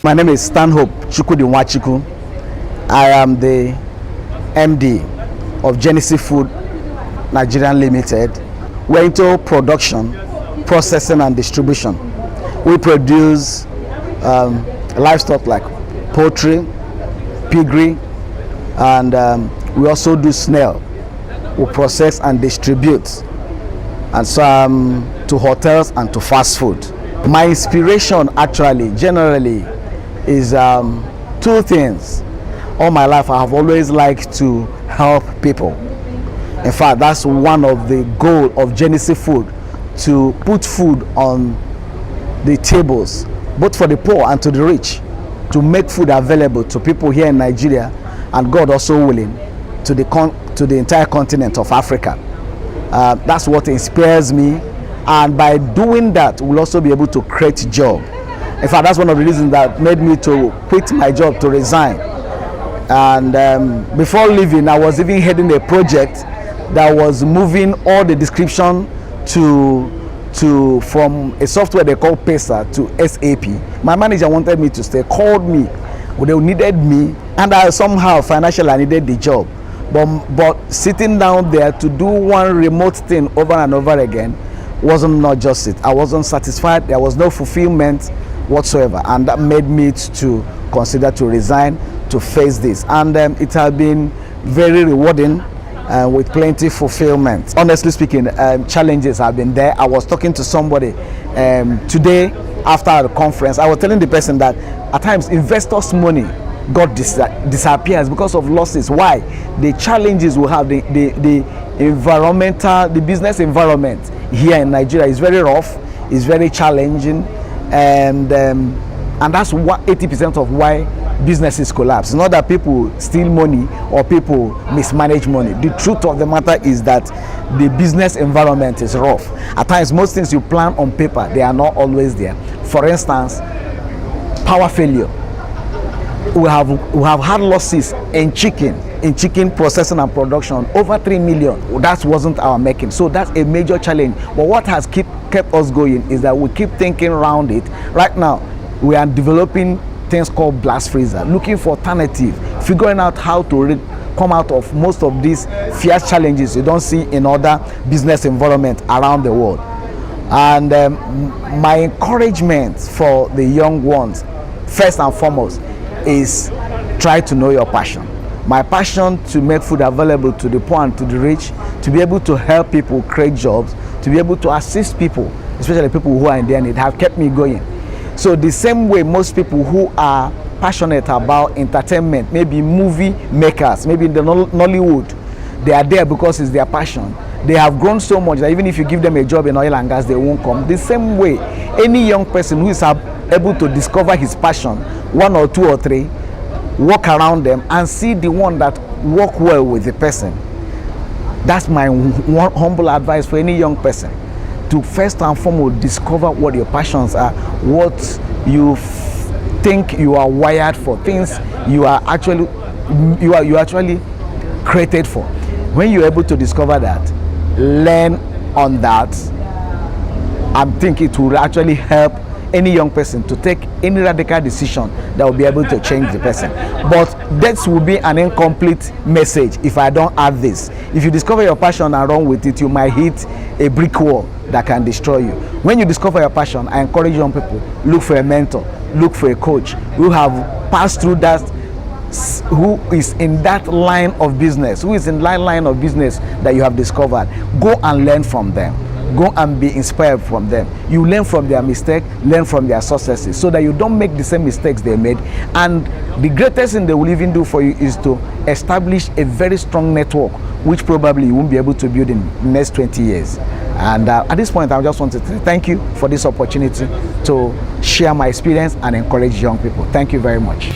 My name is StanHope Nwanckuwu. I am the MD of Genesis Food Nigeria Limited. We're into production, processing and distribution. We produce livestock like poultry, piggery, and we also do snail. We process and distribute, and some to hotels and to fast food. My inspiration actually generally is two things. All my life I have always liked to help people. In fact, that's one of the goals of Genesis Food, to put food on the tables, both for the poor and to the rich, to make food available to people here in Nigeria, and God also willing, to the entire continent of Africa. That's what inspires me, and by doing that we'll also be able to create job. In fact, that's one of the reasons that made me to quit my job, to resign. And before leaving, I was even heading a project that was moving all the description from a software they call Pesa to SAP. My manager wanted me to stay, called me, they needed me, and I somehow financially I needed the job. But sitting down there to do one remote thing over and over again wasn't not just it. I wasn't satisfied. There was no fulfillment whatsoever, and that made me to consider to resign to face this. And it has been very rewarding with plenty fulfillment. Honestly speaking, challenges have been there. I was talking to somebody today after the conference. I was telling the person that at times investors' money disappears because of losses. Why? The challenges we have, the environmental, the business environment here in Nigeria is very rough, is very challenging, and that's what 80% of why businesses collapse. It's not that people steal money or people mismanage money. The truth of the matter is that the business environment is rough. At times, most things you plan on paper, they are not always there. For instance, power failure. We have had losses in chicken processing and production, over 3 million. That wasn't our making. So that's a major challenge. But what has kept us going is that we keep thinking around it. Right now, we are developing things called blast freezer, looking for alternative, figuring out how to come out of most of these fierce challenges you don't see in other business environments around the world. And my encouragement for the young ones, first and foremost, is try to know your passion. My passion to make food available to the poor and to the rich, to be able to help people create jobs, to be able to assist people, especially people who are in their need, have kept me going. So the same way most people who are passionate about entertainment, maybe movie makers, maybe in the Nollywood, they are there because it's their passion. They have grown so much that even if you give them a job in oil and gas, they won't come. The same way, any young person who is able to discover his passion, one or two or three, walk around them and see the one that work well with the person. That's my humble advice for any young person, to first and foremost discover what your passions are, what you think you are wired for, things you are actually created for. When you're able to discover that, learn on that, I think it will actually help any young person to take any radical decision that will be able to change the person. But that will be an incomplete message if I don't add this. If you discover your passion and run with it, you might hit a brick wall that can destroy you. When you discover your passion, I encourage young people, look for a mentor, look for a coach who have passed through that, who is in that line of business, that you have discovered. Go and learn from them. Go and be inspired from them. You learn from their mistake, learn from their successes, so that you don't make the same mistakes they made. And the greatest thing they will even do for you is to establish a very strong network, which probably you won't be able to build in the next 20 years. And at this point, I just want to thank you for this opportunity to share my experience and encourage young people. Thank you very much.